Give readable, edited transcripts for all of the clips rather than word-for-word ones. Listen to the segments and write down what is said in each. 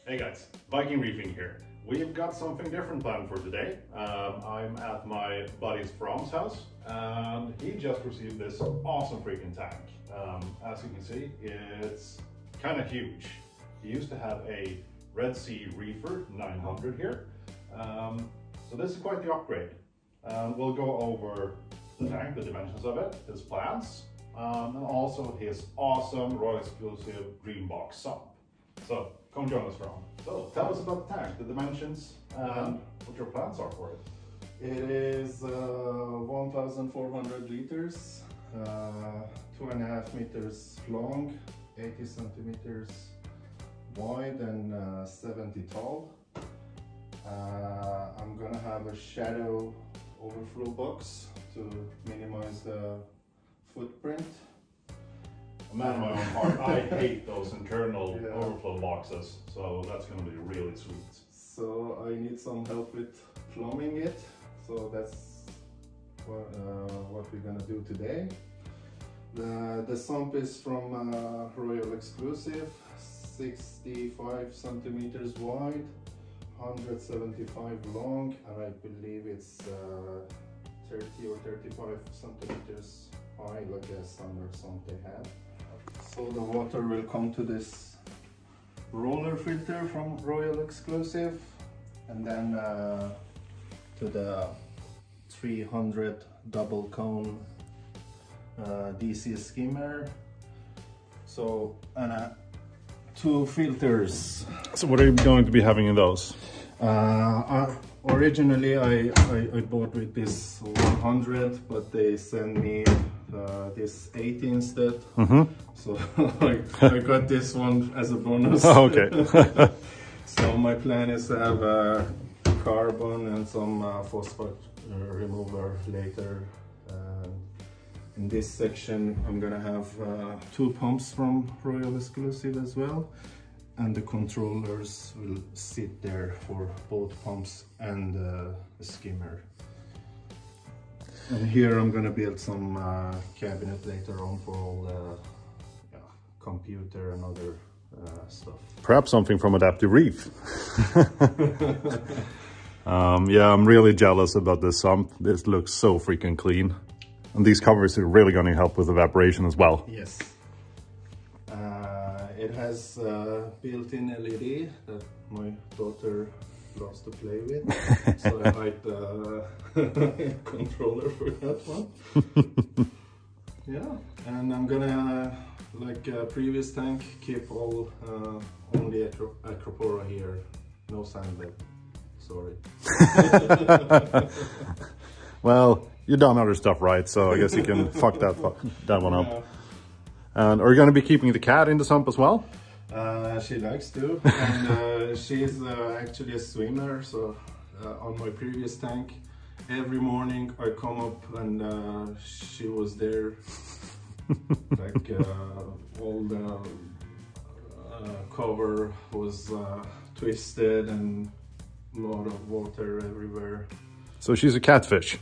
Hey guys, Viking Reefing here. We've got something different planned for today. I'm at my buddy's From's house and he just received this awesome freaking tank. As you can see, it's kind of huge. He used to have a Red Sea Reefer 900 here. So this is quite the upgrade. We'll go over the tank, the dimensions of it, his plans, and also his awesome Royal exclusive green box sump. So come join us, Ron. So tell us about the tank, the dimensions, and what your plans are for it. It is 1,400 liters, 2.5 meters long, 80 centimeters wide, and 70 tall. I'm gonna have a shadow overflow box to minimize the footprint. A man of my own heart, I hate those internal overflow boxes, so that's going to be really sweet. So I need some help with plumbing it, so that's what we're gonna do today. The sump is from Royal exclusive, 65 centimeters wide, 175 long, and I believe it's 30 or 35 centimeters high, like a standard sump they have. So the water will come to this roller filter from Royal exclusive, and then to the 300 double cone DC skimmer. So, and 2 filters. So what are you going to be having in those? Originally I bought with this 100, but they sent me this 80 instead. So I got this one as a bonus. Oh, okay. So my plan is to have a carbon and some phosphate remover later. In this section I'm gonna have 2 pumps from Royal exclusive as well, and the controllers will sit there for both pumps and the skimmer. And here I'm gonna build some cabinet later on for all the computer and other stuff. Perhaps something from Adaptive Reef. Yeah, I'm really jealous about this sump. This looks so freaking clean. And these covers are really going to help with evaporation as well. Yes. It has built-in LED that my daughter loves to play with. So I like the controller for that one. Yeah, and I'm gonna, like previous tank, keep all only acropora here. No sand bed. Sorry. Well, you've done other stuff right, so I guess you can fuck that one up. And are you going to be keeping the cat in the sump as well? She likes to, and she's actually a swimmer, so on my previous tank, every morning I come up and she was there, like all the cover was twisted and a lot of water everywhere. So she's a catfish?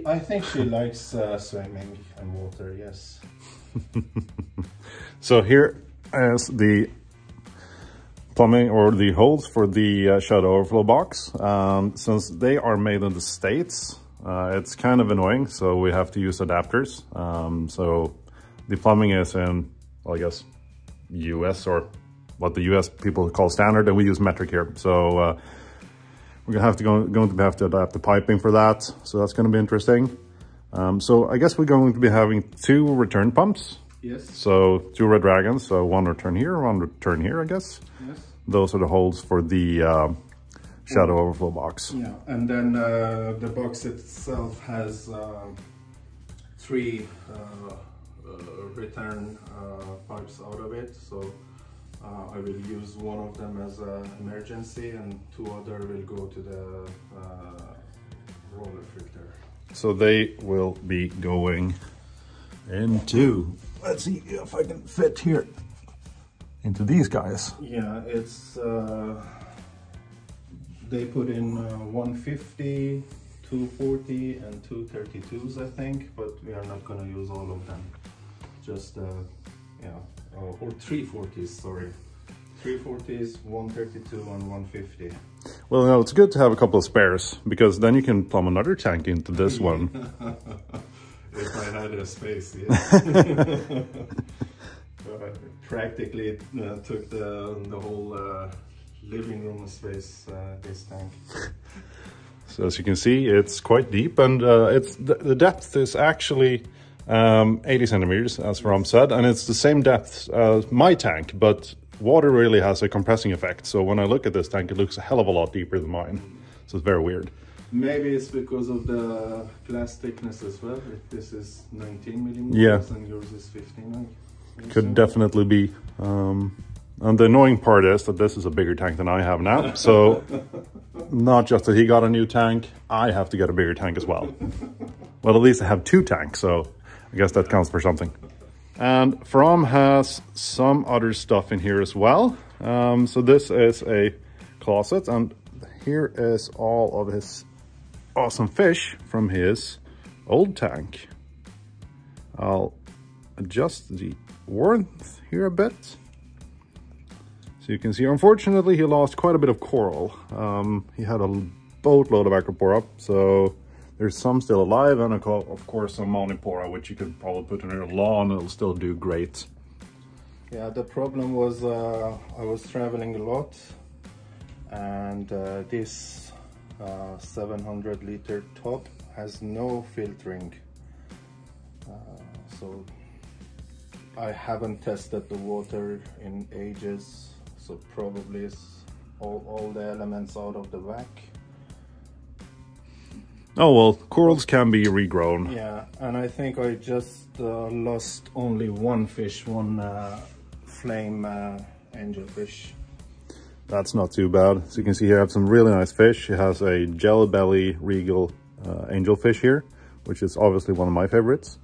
I think she likes swimming and water, yes. So here is the plumbing or the holes for the shadow overflow box. Since they are made in the States, it's kind of annoying, so we have to use adapters. So the plumbing is in, well, I guess, US, or what the US people call standard, and we use metric here. So we're going to have to adapt the piping for that. So that's going to be interesting. So I guess we're going to be having 2 return pumps. Yes. So 2 Red Dragons, so 1 return here, 1 return here, I guess. Yes. Those are the holes for the shadow overflow box. Yeah, and then the box itself has 3 return pipes out of it. So I will use one of them as an emergency, and 2 other will go to the roller filter. So they will be going into, let's see if I can fit here, into these guys. Yeah, it's, they put in 150, 240 and 232s, I think, but we are not gonna use all of them. Just, yeah, or 340s, sorry. 340s, 132 and 150. Well, no, it's good to have a couple of spares, because then you can plumb another tank into this one. If I had a space, yeah. Practically it took the whole living room space, this tank. So as you can see, it's quite deep, and the depth is actually 80 centimeters, as Ram said, and it's the same depth as my tank, but water really has a compressing effect. So when I look at this tank, it looks a hell of a lot deeper than mine. So it's very weird. Maybe it's because of the glass thickness as well. If this is 19 millimeters and yours is 15. Could definitely be. And the annoying part is that this is a bigger tank than I have now. So not just that he got a new tank, I have to get a bigger tank as well. Well, at least I have two tanks, so I guess that counts for something. And From has some other stuff in here as well. So this is a closet, and here is all of his awesome fish from his old tank. I'll adjust the warmth here a bit. So you can see, unfortunately, he lost quite a bit of coral. He had a boatload of acropora, so there's some still alive, and of course some monipora, which you could probably put in your lawn, it'll still do great. Yeah, the problem was I was traveling a lot, and this 700 liter tub has no filtering. So I haven't tested the water in ages, so probably it's all the elements out of the vac. Oh well, corals can be regrown. Yeah, and I think I just lost only one fish, one flame angelfish. That's not too bad. As you can see here, I have some really nice fish. It has a jelly belly regal angelfish here, which is obviously one of my favorites.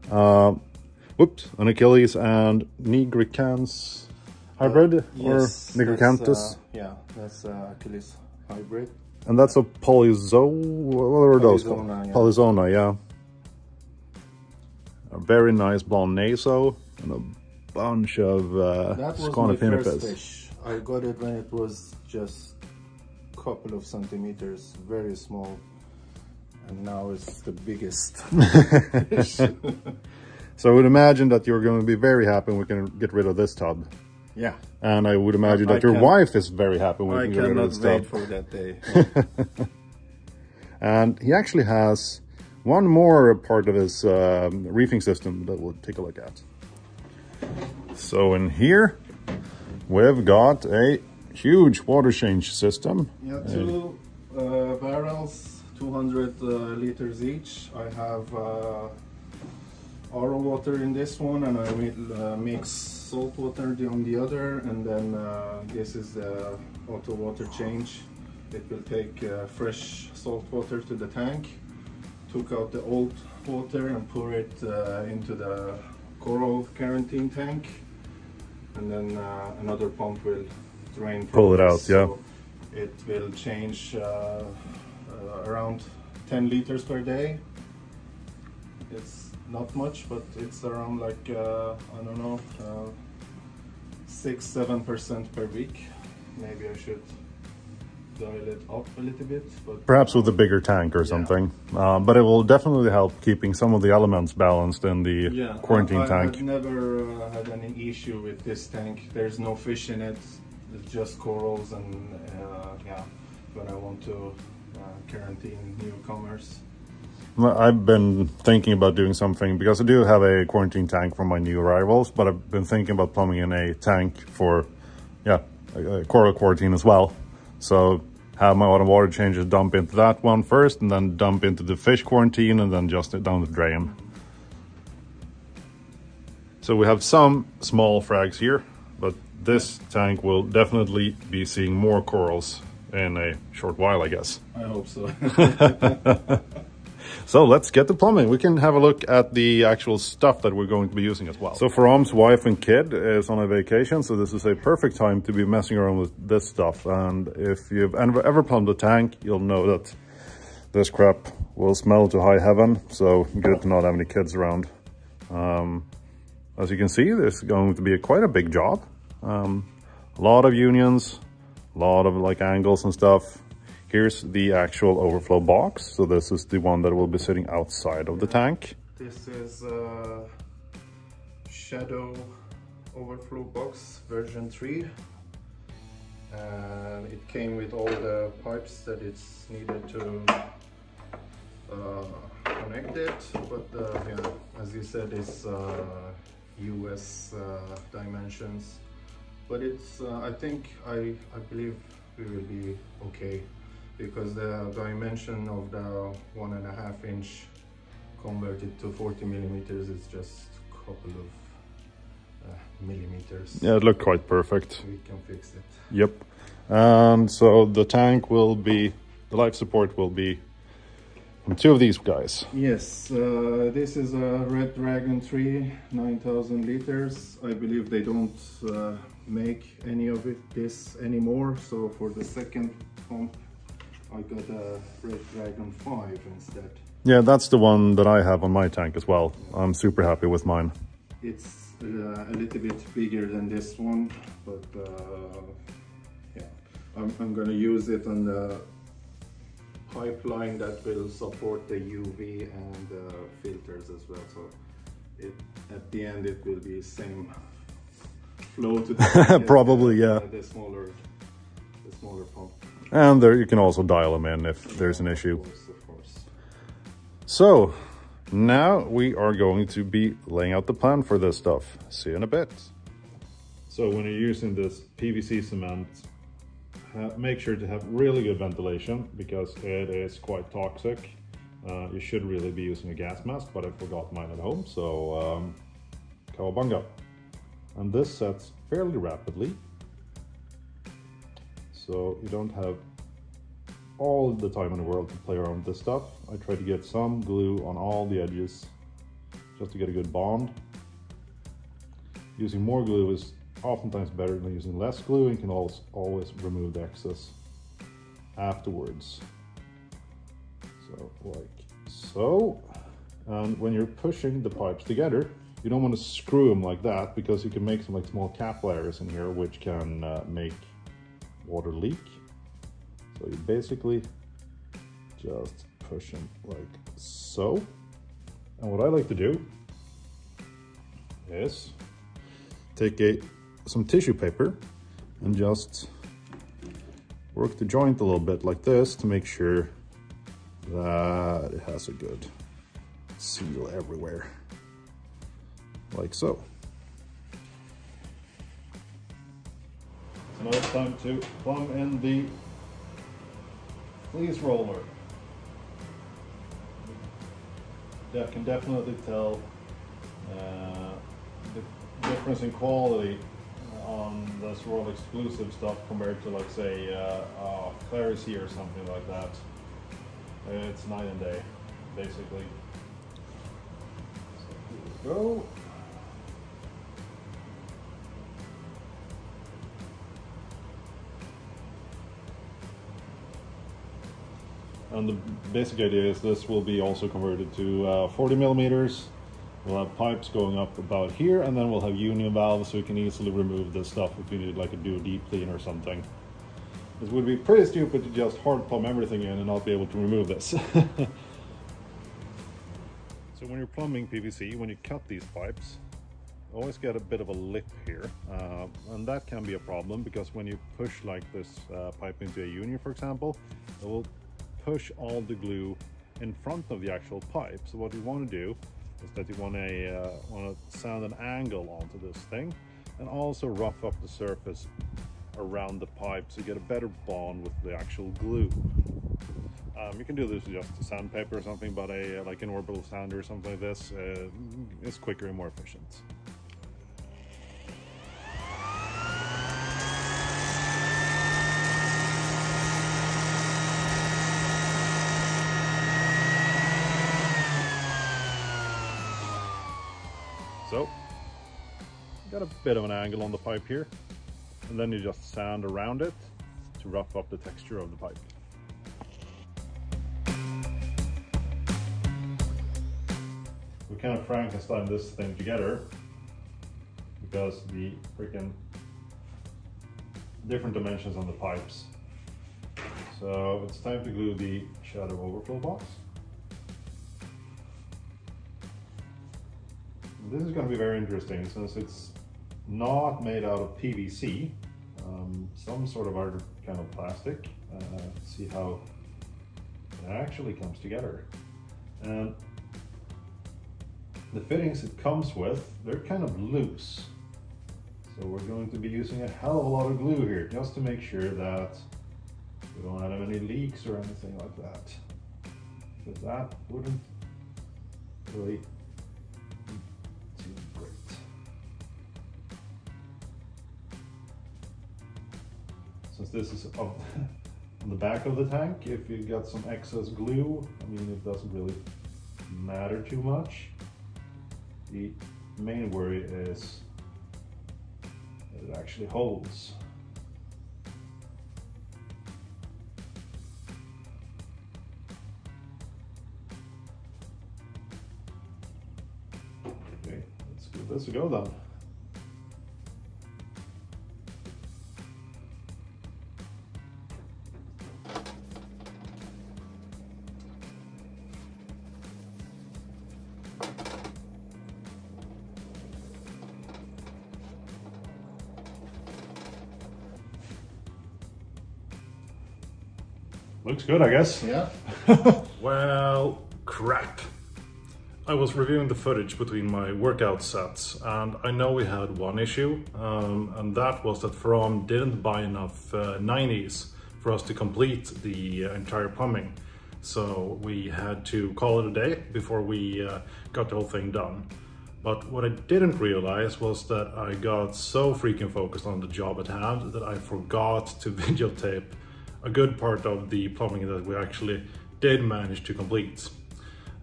Whoops, an Achilles and nigricans hybrid, or nigricanthus. Yeah, that's Achilles hybrid. And that's a what are those called? Yeah. Polyzona, yeah. A very nice blonde naso and a bunch of Sconopinipes. I got it when it was just a couple of centimeters, very small, and now it's the biggest fish. So I would imagine that you're going to be very happy when we can get rid of this tub. Yeah. And I would imagine that your wife is very happy when we can get rid of this tub. I cannot wait for that day. And he actually has one more part of his reefing system that we'll take a look at. So in here, we've got a huge water change system. Yeah, two barrels, 200 liters each. I have RO water in this one, and I will mix salt water on the other, and then this is the auto water change. It will take fresh salt water to the tank, took out the old water and pour it into the coral quarantine tank, and then another pump will drain, pull it out. Yeah, so it will change around 10 liters per day. It's not much, but it's around like I don't know, 6-7% per week. Maybe I should dial it up a little bit, but perhaps with a bigger tank or something. But it will definitely help keeping some of the elements balanced in the quarantine tank. I've never had any issue with this tank. There's no fish in it. It's just corals, and yeah, when I want to quarantine newcomers. I've been thinking about doing something, because I do have a quarantine tank for my new arrivals, but I've been thinking about plumbing in a tank for, coral quarantine as well. So have my autumn water changes dump into that one first, and then dump into the fish quarantine, and then just down the drain. So we have some small frags here, but this tank will definitely be seeing more corals in a short while, I guess. I hope so. So let's get to plumbing. We can have a look at the actual stuff that we're going to be using as well. So Faram's wife and kid is on a vacation, so this is a perfect time to be messing around with this stuff. And if you've ever plumbed a tank, you'll know that this crap will smell to high heaven. So good to not have any kids around. As you can see, this is going to be quite a big job. A lot of unions, a lot of like angles and stuff. Here's the actual overflow box. So this is the one that will be sitting outside of the tank. This is Shadow Overflow box version 3. And it came with all the pipes that it's needed to connect it. But yeah, as you said, it's US dimensions. But it's, I believe we will be okay, because the dimension of the 1.5 inch converted to 40 millimeters is just a couple of millimeters. Yeah, it looked quite perfect. We can fix it. Yep. And so the tank will be, the life support will be from 2 of these guys. Yes, this is a Red Dragon 3, 9,000 liters. I believe they don't make any of this anymore. So for the second pump, I got a Red Dragon 5 instead. Yeah, that's the one that I have on my tank as well. I'm super happy with mine. It's a little bit bigger than this one, but yeah, I'm gonna use it on the pipeline that will support the UV and filters as well. So at the end it will be same flow to the probably, yeah. The smaller pump. And there you can also dial them in if there's an issue. Of course. So now we are going to be laying out the plan for this stuff. See you in a bit. So when you're using this PVC cement, make sure to have really good ventilation, because it is quite toxic. You should really be using a gas mask, but I forgot mine at home, so cowabunga. And this sets fairly rapidly, so you don't have all the time in the world to play around with this stuff. I try to get some glue on all the edges just to get a good bond. Using more glue is oftentimes better than using less glue, and you can always remove the excess afterwards. So like so. And when you're pushing the pipes together, you don't want to screw them like that, because you can make some like small capillaries in here which can make water leak. So you basically just push them like so. And what I like to do is take some tissue paper and just work the joint a little bit like this to make sure that it has a good seal everywhere, like so. So now it's time to plumb in the fleece roller. That can definitely tell the difference in quality on this Royal exclusive stuff compared to, like, say, Clarity or something like that. It's night and day, basically. So here we go. And the basic idea is this will be also converted to 40 millimeters. We'll have pipes going up about here, and then we'll have union valves so we can easily remove this stuff if we need like to do a deep clean or something. It would be pretty stupid to just hard plumb everything in and not be able to remove this. So when you're plumbing PVC, when you cut these pipes, always get a bit of a lip here, and that can be a problem, because when you push like this pipe into a union, for example, it will push all the glue in front of the actual pipe. So what you want to do is that you want to sand an angle onto this thing, and also rough up the surface around the pipe so you get a better bond with the actual glue. You can do this with just sandpaper or something, but like an orbital sander or something like this is quicker and more efficient. So, you got a bit of an angle on the pipe here, and then you just sand around it to rough up the texture of the pipe. We kind of Frankenstein this thing together, because the freaking different dimensions on the pipes. So it's time to glue the shadow overflow box. This is going to be very interesting since it's not made out of PVC, some sort of other kind of plastic. See how it actually comes together. And the fittings it comes with, they're kind of loose. So we're going to be using a hell of a lot of glue here just to make sure that we don't have any leaks or anything like that. Because that wouldn't really seem great. Since this is on the back of the tank, if you got some excess glue, I mean, it doesn't really matter too much. The main worry is that it actually holds. Okay, let's give this a go then. Looks good, I guess. Yeah. Well, crap. I was reviewing the footage between my workout sets, and I know we had one issue, and that was that From didn't buy enough 90s for us to complete the entire plumbing. So we had to call it a day before we got the whole thing done. But what I didn't realize was that I got so freaking focused on the job at hand that I forgot to videotape a good part of the plumbing that we actually did manage to complete.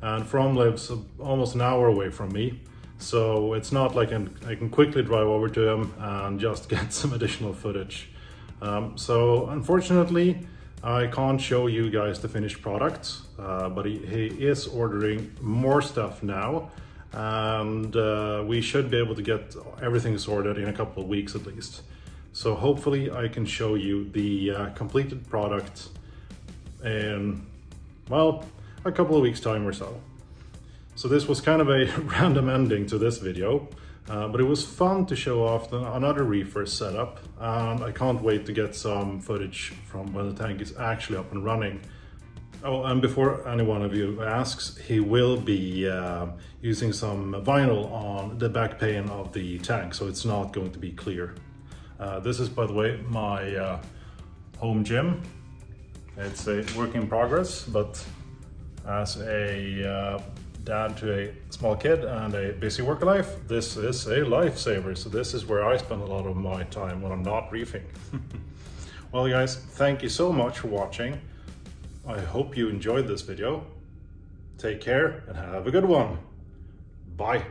And From lives almost an hour away from me, so it's not like I can quickly drive over to him and just get some additional footage. So unfortunately, I can't show you guys the finished product, but he is ordering more stuff now, and we should be able to get everything sorted in a couple of weeks at least. So hopefully I can show you the completed product in, well, a couple of weeks time or so. So this was kind of a random ending to this video, but it was fun to show off another reefer setup, and I can't wait to get some footage from when the tank is actually up and running. Oh, and before any one of you asks, he will be using some vinyl on the back pane of the tank, so it's not going to be clear. This is, by the way, my home gym. It's a work in progress, but as a dad to a small kid and a busy work life, this is a lifesaver. So this is where I spend a lot of my time when I'm not reefing. Well, guys, thank you so much for watching. I hope you enjoyed this video. Take care and have a good one. Bye.